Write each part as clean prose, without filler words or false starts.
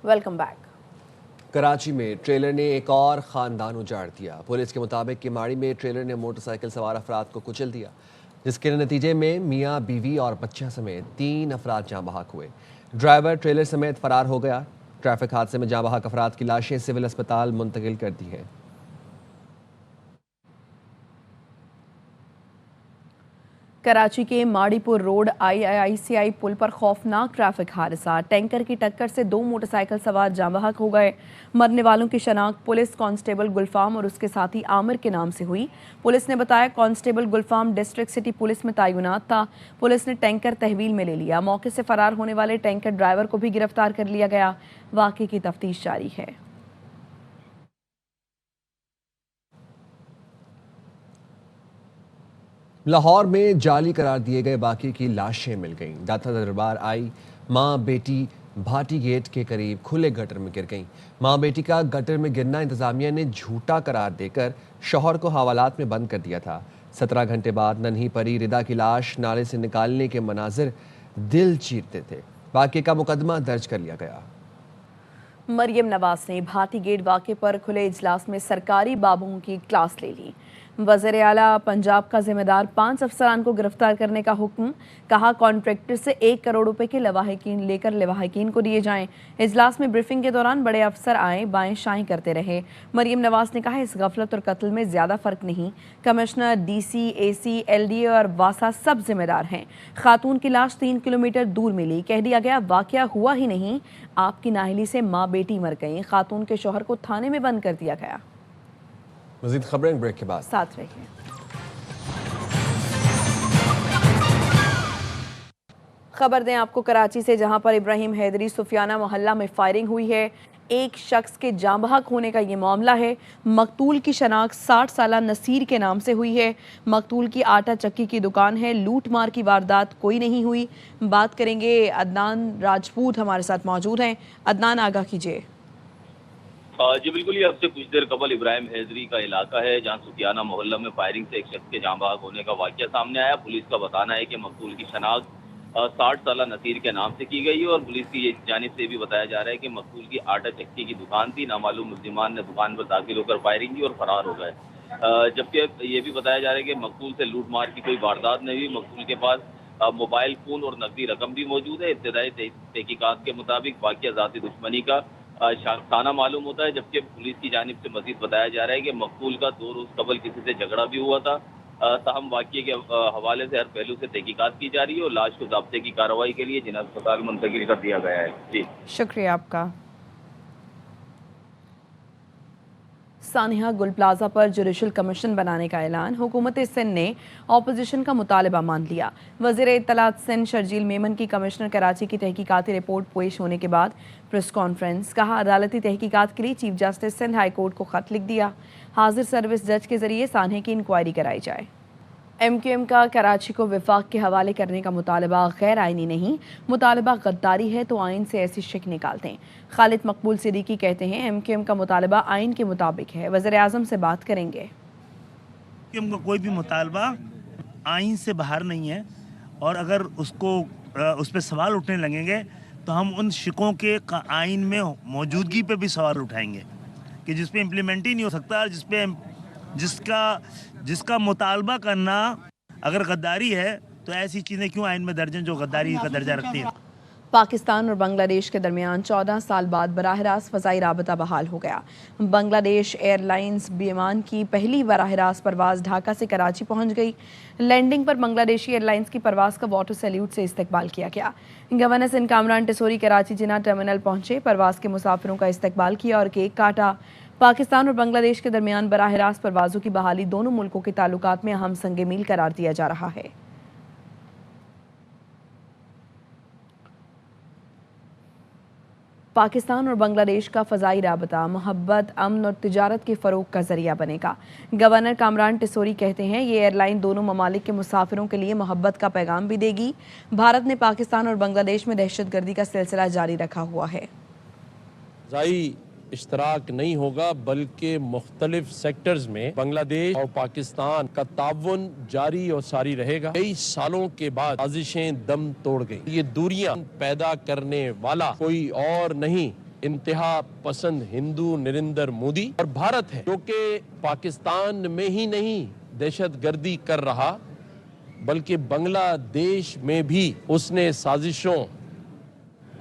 Welcome back. Karachi में trailer ने एक और खानदान उजाड़ दिया। पुलिस के मुताबिक किमाड़ी में ट्रेलर ने मोटरसाइकिल सवार अफराद को कुचल दिया, जिसके नतीजे में मियां, बीवी और बच्चा समेत 3 अफराद जाँ बहक हुए। ड्राइवर ट्रेलर समेत फरार हो गया। ट्रैफिक हादसे में जाँ बहक अफराद की लाशें सिविल अस्पताल मुंतकिल कर दी हैं। कराची के माड़ीपुर रोड IICI पुल पर खौफनाक ट्रैफिक हादसा। टैंकर की टक्कर से 2 मोटरसाइकिल सवार जाँ बहक हो गए। मरने वालों की शनाख्त पुलिस कांस्टेबल गुलफाम और उसके साथी आमिर के नाम से हुई। पुलिस ने बताया कांस्टेबल गुलफाम डिस्ट्रिक्ट सिटी पुलिस में तैनात था। पुलिस ने टैंकर तहवील में ले लिया। मौके से फरार होने वाले टैंकर ड्राइवर को भी गिरफ्तार कर लिया गया। वाक़े की तफ्तीश जारी है। लाहौर में जाली करार दिए गए बाकी की लाशें मिल गईं। दाता दरबार आई मां बेटी भाटी गेट के करीब खुले गटर में गिर गईं। मां बेटी का गटर में गिरना इंतजामिया ने झूठा करार देकर शौहर को हवालात में बंद कर दिया था। 17 घंटे बाद नन्ही परी रिदा की लाश नाले से निकालने के मनाजिर दिल चीरते थे। वाक़े का मुकदमा दर्ज कर लिया गया। मरियम नवाज ने भाटी गेट वाक़े पर खुले इजलास में सरकारी बाबुओं की क्लास ले ली। वज़ीर आला पंजाब का जिम्मेदार 5 अफसरान को गिरफ्तार करने का हुक्म। कहा कॉन्ट्रैक्टर से 1 करोड़ रुपए के लवाहिकीन लेकर लवाहिकीन को दिए जाएं। इजलास में ब्रीफिंग के दौरान बड़े अफसर आए बाएं शाएं करते रहे। मरियम नवाज ने कहा इस गफलत और कत्ल में ज़्यादा फ़र्क नहीं। कमिश्नर, DC, AC, LDA और वासा सब जिम्मेदार हैं। खातून की लाश 3 किलोमीटर दूर मिली। कह दिया गया वाक़या हुआ ही नहीं, आपकी नाहली से माँ बेटी मर गई। खातून के शौहर को थाने में बंद कर दिया गया। मज़ीद खबरें ब्रेक के बाद। साथ रहिए। खबर दें आपको कराची से, जहां पर इब्राहिम हैदरी सुफियाना मोहल्ला में फायरिंग हुई है। एक शख्स के जाँ बहक होने का ये मामला है। मकतूल की शनाख्त 60 साला नसीर के नाम से हुई है। मकतूल की आटा चक्की की दुकान है। लूट मार की वारदात कोई नहीं हुई। बात करेंगे, अदनान राजपूत हमारे साथ मौजूद हैं। अदनान, आगाह कीजिए। जी बिल्कुल, ये अब से कुछ देर कबल इब्राहिम हैदरी का इलाका है, जहां सुफियाना मोहल्ला में फायरिंग से एक शख्स के जाँ बहक होने का वाक़या सामने आया। पुलिस का बताना है कि मकतूल की शनाख्त 60 साला नसीर के नाम से की गई है और पुलिस की जानिब से भी बताया जा रहा है कि मकतूल की आटा चक्की की दुकान थी। नामालूम मुल्जिमान ने दुकान पर दाखिल होकर फायरिंग की और फरार हो गए। जबकि ये भी बताया जा रहा है कि मकतूल से लूट मार की कोई वारदात नहीं हुई। मकतूल के पास मोबाइल फ़ोन और नकदी रकम भी मौजूद है। इब्तदाई तहकीकात के मुताबिक वाक़या ज़ाती दुश्मनी का शाखसाना मालूम होता है। जबकि पुलिस की जानिब से मजीद बताया जा रहा है कि मकतूल का 2 रोज़ कबल किसी से झगड़ा भी हुआ था। ताहम वाक़ये के हवाले से हर पहलू से तहकीकात की जा रही है और लाश को ज़ब्ते की कार्रवाई के लिए जिला अस्पताल मुंतकिल कर दिया गया है। जी शुक्रिया आपका। सानिया गुल प्लाजा पर जुडिशल कमीशन बनाने का ऐलान। हुकूमत सिंध ने अपोजिशन का मुतालबा मान लिया। वज़ीर इत्तलात सिंध शर्जील मेमन की कमिश्नर कराची की तहकीकाती रिपोर्ट पेश होने के बाद प्रेस कॉन्फ्रेंस। कहा अदालती तहकीकात के लिए chief justice Sindh high court को खत लिख दिया। हाजिर सर्विस जज के जरिए सानिया की इंक्वायरी कराई जाए। MQM का कराची को विफाक के हवाले करने का मुतालबा गैर आइनी नहीं, मुतालबा गद्दारी है तो आइन से ऐसी शिक निकाल दें। खालिद मकबूल सिद्दीकी कहते हैं MQM का मुतालबा आइन के मुताबिक है। वज़ीर आज़म से बात करेंगे। MQM का कोई भी मुतालबा आइन से बाहर नहीं है और अगर उसको उस पर सवाल उठने लगेंगे तो हम उन शिकों के आइन में मौजूदगी पे भी सवाल उठाएंगे कि जिस पे इम्प्लीमेंट ही नहीं हो सकता और जिसका मुतालबा करना अगर गद्दारी है तो ऐसी चीज़ें क्यों आइन में दर्ज हैं जो गद्दारी का दर्जा रखती हैं। पाकिस्तान और बांग्लादेश के दरमियान 14 साल बाद बराह रास्त फ़ज़ाई राबता बहाल हो गया। बांग्लादेश एयरलाइंस विमान की पहली बराह रास्त परवाज़ ढाका से कराची पहुंच गई। लैंडिंग पर बांग्लादेशी एयरलाइंस की परवाज़ का वाटर सैल्यूट से इस्तकबाल किया गया। गवर्नर सिंध कामरान टिसोरी कराची जिना टर्मिनल पहुंचे, परवाज़ के मुसाफिरों का इस्तकबाल किया और केक काटा। पाकिस्तान और बांग्लादेश के दरमियान बराह रास्त परवाज़ों की बहाली दोनों मुल्कों के ताल्लुकात में अहम संग मील करार दिया जा रहा है। पाकिस्तान और बांग्लादेश का फ़ज़ाई राबता मोहब्बत, अमन और तिजारत के फ़रोग़ का ज़रिया बनेगा। गवर्नर कामरान टिसोरी कहते हैं ये एयरलाइन दोनों ममालिक के मुसाफिरों के लिए मोहब्बत का पैगाम भी देगी। भारत ने पाकिस्तान और बांग्लादेश में दहशतगर्दी का सिलसिला जारी रखा हुआ है। इश्तराक नहीं होगा बल्कि मुख्तलिफ सेक्टर्स में बांग्लादेश और पाकिस्तान का ताउन जारी और सारी रहेगा। कई सालों के बाद साजिशें दम तोड़ गई। ये दूरियां पैदा करने वाला कोई और नहीं इंतहा पसंद हिंदू नरेंद्र मोदी और भारत है, जो कि पाकिस्तान में ही नहीं दहशतगर्दी कर रहा बल्कि बांग्लादेश में भी उसने साजिशों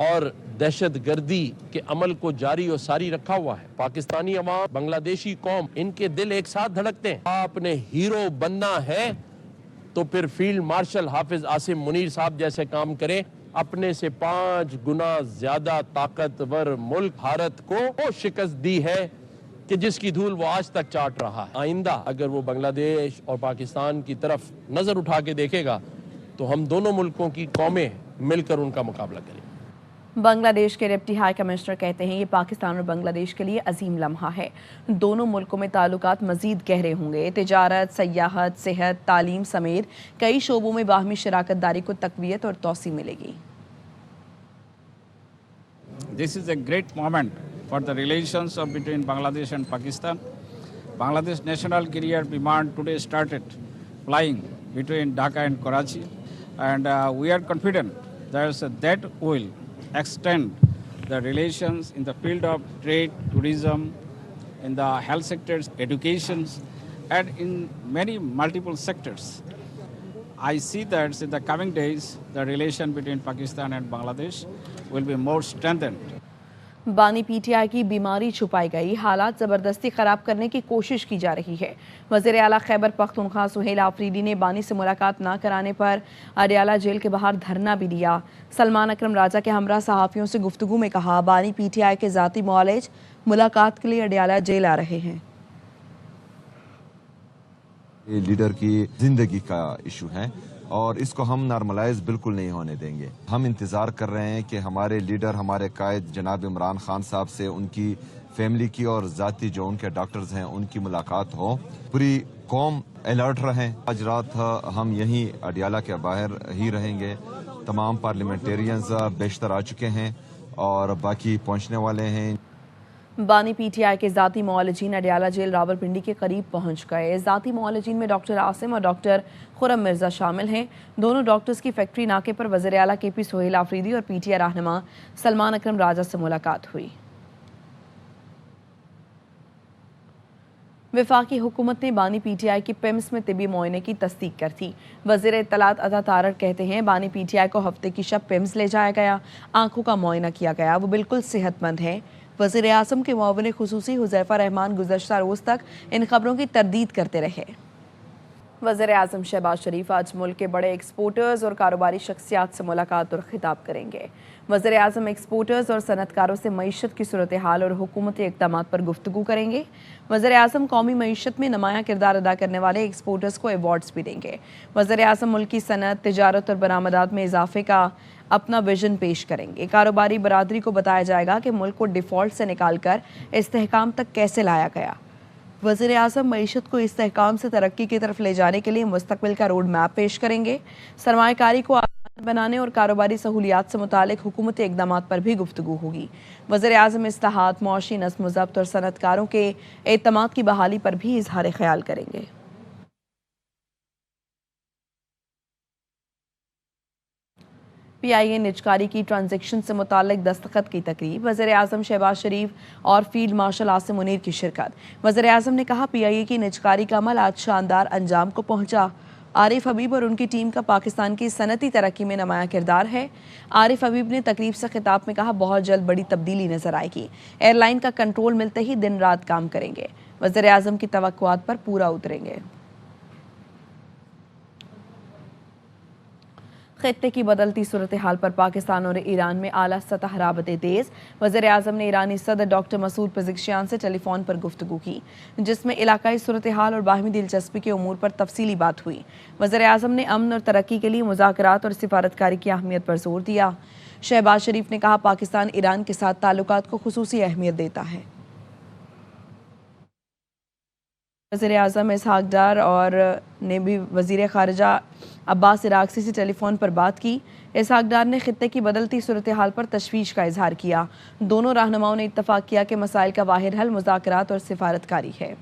और दहशतगर्दी के अमल को जारी और सारी रखा हुआ है। पाकिस्तानी अवाम, बांग्लादेशी कौम, इनके दिल एक साथ धड़कते हैं। आपने हीरो बनना है तो फिर फील्ड मार्शल हाफिज आसिम मुनीर साहब जैसे काम करें। अपने से 5 गुना ज्यादा ताकतवर मुल्क भारत को वो शिकस्त दी है कि जिसकी धूल वो आज तक चाट रहा है। आइंदा अगर वो बांग्लादेश और पाकिस्तान की तरफ नजर उठा के देखेगा तो हम दोनों मुल्कों की कौमें मिलकर उनका मुकाबला करेंगे। बांग्लादेश के डिप्टी हाई कमिश्नर कहते हैं ये पाकिस्तान और बांग्लादेश के लिए अजीम लम्हा है। दोनों मुल्कों में ताल्लुकात मजीद गहरे होंगे। तिजारत, सयाहत, सेहत, तालीम समेत कई शोबों में बाहमी शराकत दारी को तकवीयत और तोसी मिलेगी। This is a great moment for the relations between Bangladesh and Pakistan. Bangladesh National Carrier Viman today started flying between Dhaka and Karachi, and we are confident that will extend the relations in the field of trade, tourism, in the health sectors, education, and in many multiple sectors. I see that in the coming days, the relation between Pakistan and Bangladesh will be more strengthened. बानी PTI की बीमारी छुपाई गई, हालात ज़बरदस्ती ख़राब करने की कोशिश की जा रही है। वज़ीर आला खैबर पख्तूनख्वा सुहेल आफरीदी ने बानी से मुलाकात न कराने पर अडियाला जेल के बाहर धरना भी दिया। सलमान अकरम राजा के हमरा सहाफ़ियों से गुफ्तगू में कहा, बानी पीटीआई के ज़ाती मुआलिज मुलाकात के लिए अडियाला जेल आ रहे हैं। ये लीडर की जिंदगी का इशू है और इसको हम नॉर्मलाइज बिल्कुल नहीं होने देंगे। हम इंतजार कर रहे हैं कि हमारे लीडर, हमारे कायद जनाब इमरान खान साहब से उनकी फैमिली की और जाती जो उनके डॉक्टर्स हैं उनकी मुलाकात हो। पूरी कौम अलर्ट रहें। आज रात हम यहीं अडियाला के बाहर ही रहेंगे। तमाम पार्लियामेंटेरियंस बेशतर आ चुके हैं और बाकी पहुंचने वाले हैं। बानी पीटीआई के ज़ाती मुआलिजीन अडियाला जेल रावलपिंडी के करीब पहुंच गए। ज़ाती मुआलिजीन में डॉक्टर आसिम और डॉक्टर खुरम मिर्ज़ा शामिल हैं। दोनों डॉक्टर्स की फैक्ट्री नाके पर वज़ीर आला KP सुहेल आफरीदी और पीटीआई रहनुमा सलमान अकरम राजा से मुलाकात हुई। वफाकी हुकूमत ने बानी पीटीआई की पिम्स में तिबी मुआयने की तस्दीक कर थी। वज़ीर इत्तलात अता तारड़ कहते हैं, बानी पीटीआई को हफ्ते की शब पिम्स ले जाया गया, आंखों का मुआयना किया गया, वो बिल्कुल सेहतमंद है। वज़ीर आज़म के मुआविन खुसूसी हुज़ैफ़ा रहमान गुज़श्ता रोज़ तक इन खबरों की तरदीद करते रहे। वज़ीर आज़म शहबाज शरीफ आज मुल्क के बड़े एक्सपोर्टर्स और कारोबारी शख्सियात से मुलाकात और खिताब करेंगे। वज़ीर आज़म एक्सपोर्टर्स और सनतकारों से मईशत की सूरत हाल और हुकूमती इक़दामात पर गुफ्तगू करेंगे। वज़ीर आज़म कौमी मईशत में नुमायाँ किरदार अदा करने वाले एक्सपोर्टर्स को अवार्ड्स भी देंगे। वज़ीर आज़म मुल्क की सनत, तिजारत और बरामदात में इजाफे का अपना विजन पेश करेंगे। कारोबारी बरादरी को बताया जाएगा कि मुल्क को डिफ़ॉल्ट से निकालकर इस्तेहकाम तक कैसे लाया गया। वज़ीर आज़म मईशत को इस्तेहकाम से तरक्की की तरफ ले जाने के लिए मुस्तकबिल का रोड मैप पेश करेंगे। सरमायाकारी को आसान बनाने और कारोबारी सहूलियात से मुतालिक हुकूमती इक़दामात पर भी गुफ्तगू होगी। वज़ीर आज़म इस्लाहात, मुआशी नज़्म व ज़ब्त और सनतकारों के एतमाद की बहाली पर भी इजहार ख्याल करेंगे। PIA निजकारी की ट्रांजेक्शन से मुतालिक दस्तखत की तकरीब, वज़ीर आज़म शहबाज शरीफ और फील्ड मार्शल आसिम मुनीर की शिरकत। वज़ीर आज़म ने कहा, PIA की निजकारी का अमल आज शानदार अंजाम को पहुंचा। आरिफ हबीब और उनकी टीम का पाकिस्तान की सनती तरक्की में नुमायाँ किरदार है। आरिफ हबीब ने तकरीब से खिताब में कहा, बहुत जल्द बड़ी तब्दीली नजर आएगी। एयरलाइन का कंट्रोल मिलते ही दिन रात काम करेंगे। वज़ीर आज़म की तवक्कुआत पर पूरा उतरेंगे। खित्ते की बदलती सूरत हाल पर पाकिस्तान और ईरान में आला सतह राबते तेज़। वज़ीर आज़म ने ईरानी सदर डॉक्टर मसूद पेज़ेश्कियान से टेलीफोन पर गुफ्तगू की, जिसमें इलाकाई सूरत हाल और बाहमी दिलचस्पी के उमूर पर तफसीली बात हुई। वज़ीर आज़म ने अमन और तरक्की के लिए मुज़ाकरात और सिफारतकारी की अहमियत पर जोर दिया। शहबाज शरीफ ने कहा, पाकिस्तान ईरान के साथ ताल्लुकात को खुसूसी अहमियत देता है। वज़ीर आज़म इसहाक डार और ने भी वज़ीर ख़ारिजा अब्बास इराक़ची से टेलीफोन पर बात की। इसहाक डार ने खित्ते की बदलती सूरत हाल पर तशवीश का इजहार किया। दोनों रहनुमाओं ने इत्तफ़ाक़ किया कि मसाइल का वाहिद हल मुज़ाकरात और सिफारतकारी है।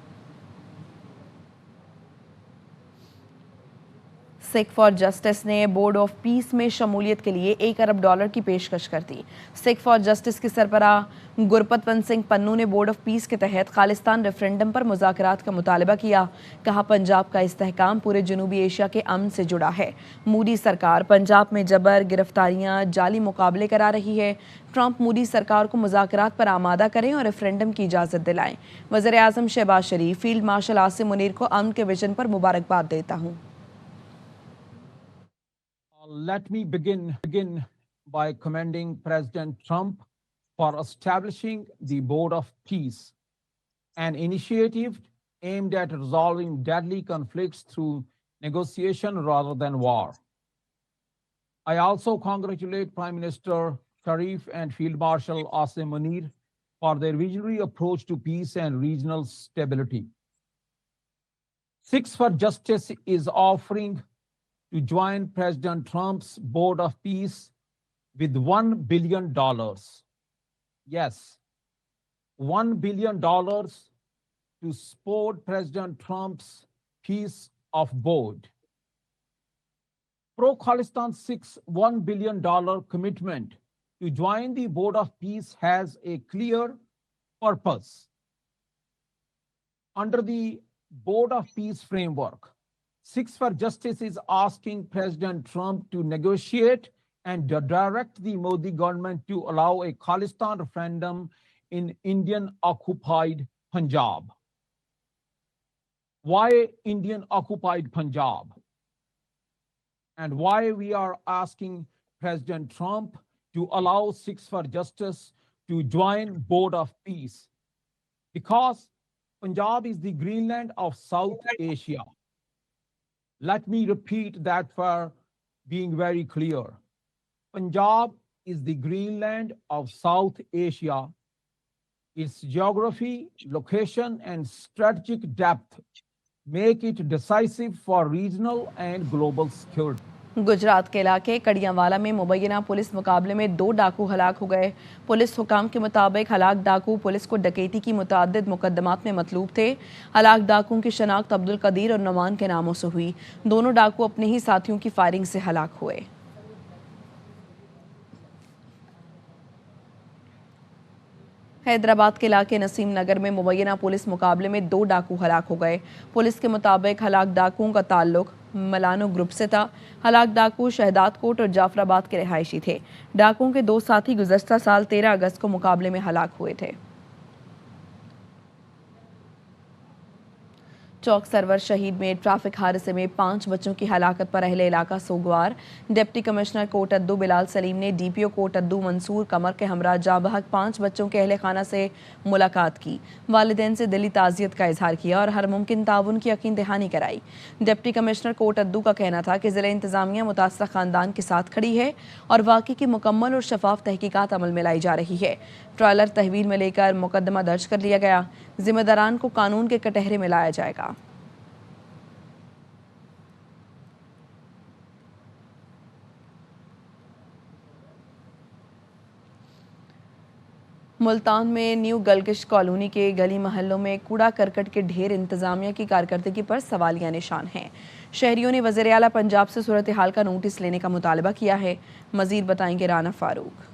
सिख फॉर जस्टिस ने बोर्ड ऑफ पीस में शमूलियत के लिए $1 अरब की पेशकश कर दी। सिख फॉर जस्टिस के सरबराह गुरपतवंत सिंह पन्नू ने बोर्ड ऑफ पीस के तहत खालिस्तान रेफरेंडम पर मुज़ाकरात का मुतालबा किया। कहा, पंजाब का इस्तेहकाम पूरे जनूबी एशिया के अमन से जुड़ा है। मोदी सरकार पंजाब में जबर, गिरफ्तारियां, जाली मुकाबले करा रही है। ट्रंप मोदी सरकार को मुज़ाकरात पर आमादा करें और रेफरेंडम की इजाज़त दिलाएं। वज़ीर आज़म शहबाज शरीफ फील्ड मार्शल आसिम मुनीर को अमन के विजन पर मुबारकबाद देता हूँ। Let me begin by commending President Trump for establishing the Board of Peace, an initiative aimed at resolving deadly conflicts through negotiation rather than war. I also congratulate Prime Minister Sharif and Field Marshal Asim Munir for their visionary approach to peace and regional stability. Sikhs for Justice is offering to join President Trump's Board of Peace with $1 billion. Yes, $1 billion to support President Trump's Peace of Board. Pro-Khalistan Sikhs' $1 billion commitment to join the Board of Peace has a clear purpose. Under the Board of Peace framework, Sikhs for Justice is asking President Trump to negotiate and direct the Modi government to allow a Khalistan referendum in Indian-occupied Punjab. Why Indian-occupied Punjab? And why we are asking President Trump to allow Sikhs for Justice to join Board of Peace? Because Punjab is the Greenland of South Asia. Let me repeat that for being very clear. Punjab is the Greenland of South Asia. Its geography, location, and strategic depth make it decisive for regional and global security. Gujarat के इलाके कड़ियांवाला में मुबैना police मुकाबले में 2 डाकू हलाक हो गए। Police हुकाम के मुताबिक हलाक डाकू पुलिस को डकैती की मुतअद्दिद मुकदमात में मतलूब थे। हलाक डाकुओं की शनाख्त अब्दुल कदीर और नुमान के नामों से हुई। दोनों डाकू अपने ही साथियों की फायरिंग से हलाक हुए। हैदराबाद के इलाके नसीम नगर में मुबैना पुलिस मुकाबले में 2 डाकू हलाक हो गए। पुलिस के मुताबिक हलाक डाकुओं का ताल्लुक मलानो ग्रुप से था। हलाक डाकू शहदाद कोट और जाफराबाद के रिहायशी थे। डाकुओं के 2 साथी गुज़श्ता साल 13 अगस्त को मुकाबले में हलाक हुए थे। चौक सरवर शहीद में ट्रैफिक हादसे में 5 बच्चों की हलाकत पर अहले इलाका सोगवार। डिप्टी कमिश्नर कोट अद्दू बिलाल सलीम ने डीपीओ कोट अद्दू मंसूर कमर के हमरा जाबहक 5 बच्चों के अहले खाना से मुलाकात की। वालिदैन से दिली ताज़ियत का इजहार किया और हर मुमकिन ताउन की यकीन दहानी कराई। डिप्टी कमिश्नर कोट अद्दू का कहना था कि ज़िले इंतज़ामिया मुतासरा ख़ानदान के साथ खड़ी है और वाक़े की मुकम्मल और शफाफ तहकीकात अमल में लाई जा रही है। ट्रायलर तहवील में लेकर मुकदमा दर्ज कर लिया गया। जिम्मेदारान को कानून के कटहरे में लाया जाएगा। मुल्तान में न्यू गलगिश कॉलोनी के गली महल्लों में कूड़ा करकट के ढेर इंतजामिया की कारकर्दगी पर सवालिया निशान हैं। शहरियों ने वज़ीर आला पंजाब से सूरत हाल का नोटिस लेने का मुतालबा किया है। मज़ीद बताएंगे राना फारूक।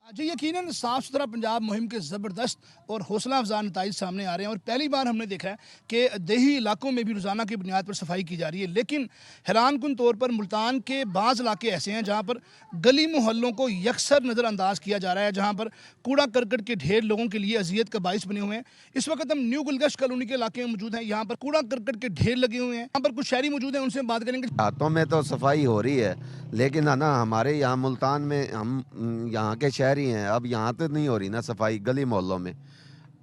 जी, यकीनन साफ़ सुथरा पंजाब मुहिम के ज़बरदस्त और हौसला अफजा नताइज सामने आ रहे हैं और पहली बार हमने देखा है कि देही इलाकों में भी रोज़ाना की बुनियाद पर सफाई की जा रही है। लेकिन हैरानकुन तौर पर मुल्तान के बाज़ इलाके ऐसे हैं जहाँ पर गली मोहल्लों को यकसर नज़रअंदाज किया जा रहा है, जहाँ पर कूड़ा करकट के ढेर लोगों के लिए अजियत का बाइस बने हुए हैं। इस वक्त हम न्यू गलगिश कॉलोनी के इलाके में मौजूद हैं। यहाँ पर कूड़ा करकट के ढेर लगे हुए हैं। यहाँ पर कुछ शहरी मौजूद हैं, उनसे बात करेंगे। हाथों में तो सफाई हो रही है, लेकिन है ना हमारे यहाँ मुल्तान में हम यहाँ के शहरी हैं, अब यहाँ तो नहीं हो रही ना सफाई गली मोहल्लों में।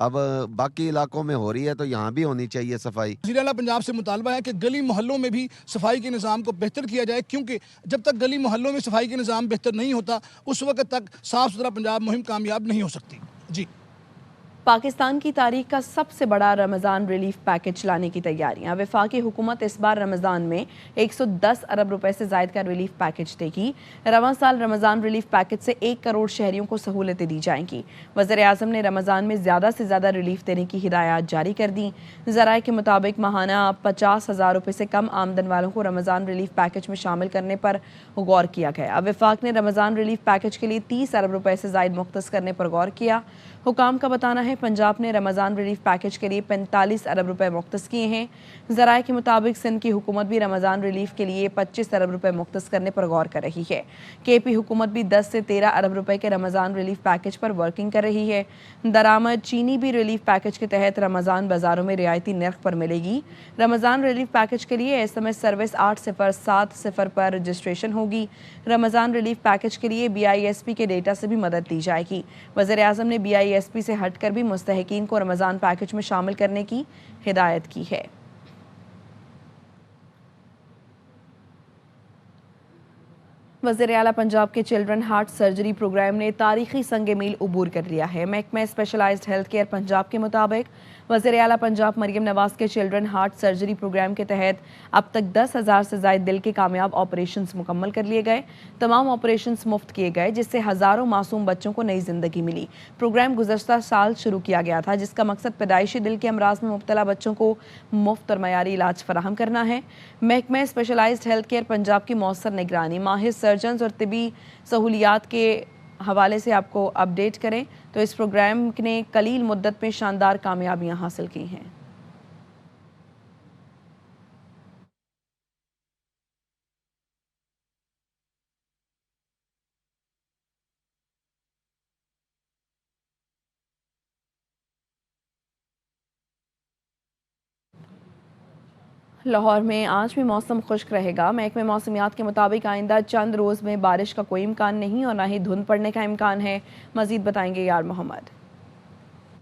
अब बाकी इलाकों में हो रही है तो यहाँ भी होनी चाहिए सफाई। वज़ीर आला पंजाब से मुतालबा है कि गली मोहल्लों में भी सफाई के निज़ाम को बेहतर किया जाए, क्योंकि जब तक गली मोहल्लों में सफाई के निज़ाम बेहतर नहीं होता उस वक्त तक साफ़ सुथरा पंजाब मुहिम कामयाब नहीं हो सकती। जी पाकिस्तान की तारीख का सबसे बड़ा रमज़ान रिलीफ पैकेज लाने की तैयारियां। वफाकी हुकूमत इस बार रमज़ान में 110 अरब रुपए से ज़ायद का रिलीफ पैकेज देगी। रवां साल रमज़ान रिलीफ पैकेज से 1 करोड़ शहरियों को सहूलतें दी जाएंगी। वज़ीर-ए-आज़म ने रमज़ान में ज़्यादा से ज़्यादा रिलीफ देने की हिदायत जारी कर दी। ज़राए के मुताबिक माहाना 50,000 रुपये से कम आमदन वालों को रमज़ान रिलीफ पैकेज में शामिल करने पर गौर किया गया। वफाक ने रमज़ान रिलीफ पैकेज के लिए 30 अरब रुपये से ज़ायद मुख्तस करने पर गौर किया। हुकाम का बताना है पंजाब ने रमज़ान रिलीफ पैकेज के लिए 45 अरब रुपए मुख्तस किए हैं। ज़राए के मुताबिक सिंध की हुकूमत भी रमज़ान रिलीफ के लिए 25 अरब रुपए मुख्तस करने पर गौर कर रही है। केपी हुकूमत भी 10 से 13 अरब रुपए के रमज़ान रिलीफ पैकेज पर वर्किंग कर रही है। दरामद चीनी भी रिलीफ पैकेज के तहत रमज़ान बाजारों में रियायती नर्ख पर मिलेगी। रमज़ान रिलीफ पैकेज के लिए SMS सर्विस 8070 पर रजिस्ट्रेशन होगी। रमज़ान रिलीफ पैकेज के लिए BISP के डेटा से भी मदद दी जाएगी। वज़ीर-ए-आज़म ने BISP से हटकर भी मुस्तहिकीन को रमज़ान पैकेज में शामिल करने की हिदायत की है। वज़ीर आला पंजाब के चिल्ड्रन हार्ट सर्जरी प्रोग्राम ने तारीखी संगे मील उबूर कर लिया है। महकमा स्पेशलाइज्ड हेल्थ केयर पंजाब के मुताबिक वज़ीर आला पंजाब मरियम नवाज़ के चिल्ड्रन हार्ट सर्जरी प्रोग्राम के तहत अब तक 10,000 से ज़ायद दिल के कामयाब ऑपरेशंस मुकम्मल कर लिए गए। तमाम ऑपरेशंस मुफ्त किए गए, जिससे हज़ारों मासूम बच्चों को नई ज़िंदगी मिली। प्रोग्राम गुज़श्ता साल शुरू किया गया था, जिसका मकसद पैदाइशी दिल के अमराज में मुब्तला बच्चों को मुफ्त और मयारी इलाज फराहम करना है। महकमा स्पेशलाइज्ड हेल्थ केयर पंजाब की मौसर निगरानी, माहिर सर्जन्स और तिबी सहूलियात के हवाले से आपको अपडेट करें तो इस प्रोग्राम ने कलील मुद्दत में शानदार कामयाबियां हासिल की हैं। लाहौर में आज भी मौसम खुश्क रहेगा। महकमे मौसमियात के मुताबिक आइंदा चंद रोज़ में बारिश का कोई इम्कान नहीं और ना ही धुंध पड़ने का इम्कान है। मजीद बताएंगे यार मोहम्मद।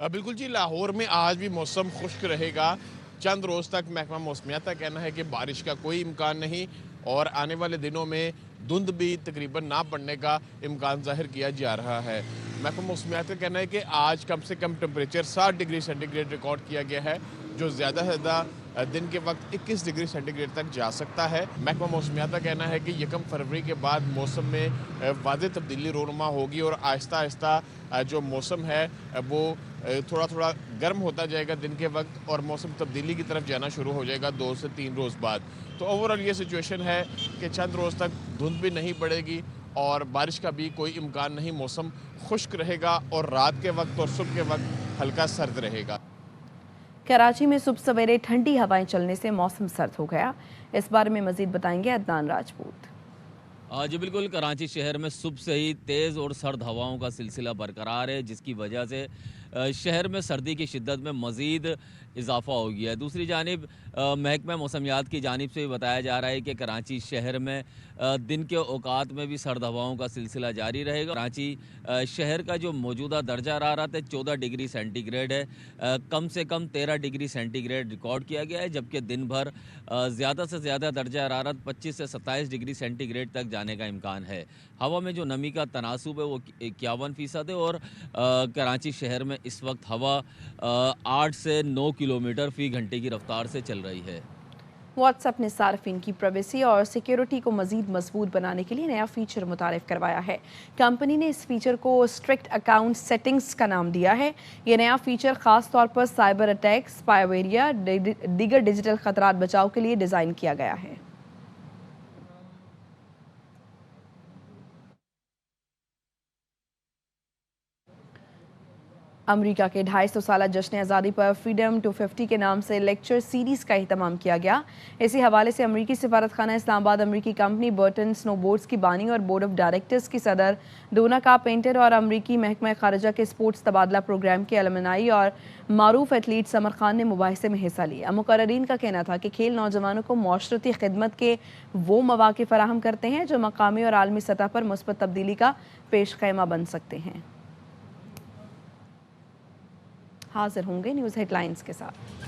बिल्कुल जी, लाहौर में आज भी मौसम खुश्क रहेगा। चंद रोज़ तक महकमा मौसमियात का कहना है कि बारिश का कोई इम्कान नहीं और आने वाले दिनों में धुंध भी तकरीबन ना पड़ने का इम्कान जाहिर किया जा रहा है। महकमा मौसमियात का कहना है कि आज कम से कम टेम्परेचर 60 डिग्री सेंटीग्रेड रिकॉर्ड किया गया है, जो ज़्यादा से ज़्यादा दिन के वक्त 21 डिग्री सेंटीग्रेड तक जा सकता है। महकमा मौसमियात का कहना है कि 1 फरवरी के बाद मौसम में वाज़ेह तब्दीली रोनुमा होगी और आहिस्ता आहिस्ता जो मौसम है वो थोड़ा थोड़ा गर्म होता जाएगा दिन के वक्त और मौसम तब्दीली की तरफ जाना शुरू हो जाएगा 2 से 3 रोज़ बाद। तो ओवरऑल ये सिचुएशन है कि चंद रोज़ तक धुंध भी नहीं पड़ेगी और बारिश का भी कोई इम्कान नहीं। मौसम खुश्क रहेगा और रात के वक्त और सुबह के वक्त हल्का सर्द रहेगा। कराची में सुबह सवेरे ठंडी हवाएं चलने से मौसम सर्द हो गया। इस बारे में मजीद बताएंगे अदनान राजपूत। जी बिल्कुल, कराची शहर में सुबह से ही तेज़ और सर्द हवाओं का सिलसिला बरकरार है, जिसकी वजह से शहर में सर्दी की शिद्दत में मज़ीद इजाफा हो गया है। दूसरी जानिब महकमा मौसमियात की जानिब से भी बताया जा रहा है कि कराची शहर में दिन के औकात में भी सर्द हवाओं का सिलसिला जारी रहेगा। कराची शहर का जो मौजूदा दर्जा हरारत है 14 डिग्री सेंटीग्रेड है, कम से कम 13 डिग्री सेंटीग्रेड रिकॉर्ड किया गया है, जबकि दिन भर ज़्यादा से ज़्यादा दर्जा हरारत 25 से 27 डिग्री सेंटीग्रेड तक जाने का इम्कान है। हवा में जो नमी का तनासुब है वो 51% है और कराची शहर में इस वक्त हवा 8 से 9 किलोमीटर फ़ी घंटे की रफ्तार से चल रही है। व्हाट्सएप ने सार्फिन की प्राइवेसी और सिक्योरिटी को मजीद मजबूत बनाने के लिए नया फीचर मुतारिफ करवाया है। कंपनी ने इस फीचर को स्ट्रिक्ट अकाउंट सेटिंग्स का नाम दिया है। ये नया फीचर खास तौर पर साइबर अटैक, स्पाईवेयर या दीगर डिजिटल खतरात बचाव के लिए डिज़ाइन किया गया है। अमेरिका के 250 साला जश्न आज़ादी पर फ्रीडम 250 के नाम से लेक्चर सीरीज़ का अहतमाम किया गया। इसी हवाले से अमेरिकी सिफारतखाना इस्लामाबाद अमेरिकी कंपनी बर्टन स्नोबोर्ड्स की बानी और बोर्ड ऑफ डायरेक्टर्स की सदर डोना का पेंटर और अमेरिकी महकमा खारजा के स्पोर्ट्स तबादला प्रोग्राम के अलमनाई और मारूफ एथलीट समर खान ने मुबाहिसे में हिस्सा लिया। मुकर्रीन का कहना था कि खेल नौजवानों को माशरती खिदमत के वो मौके फराहम करते हैं जो मकामी और आलमी सतह पर मुस्बत तब्दीली का पेश खैमा बन सकते हैं। हाजिर होंगे न्यूज़ हेडलाइंस के साथ।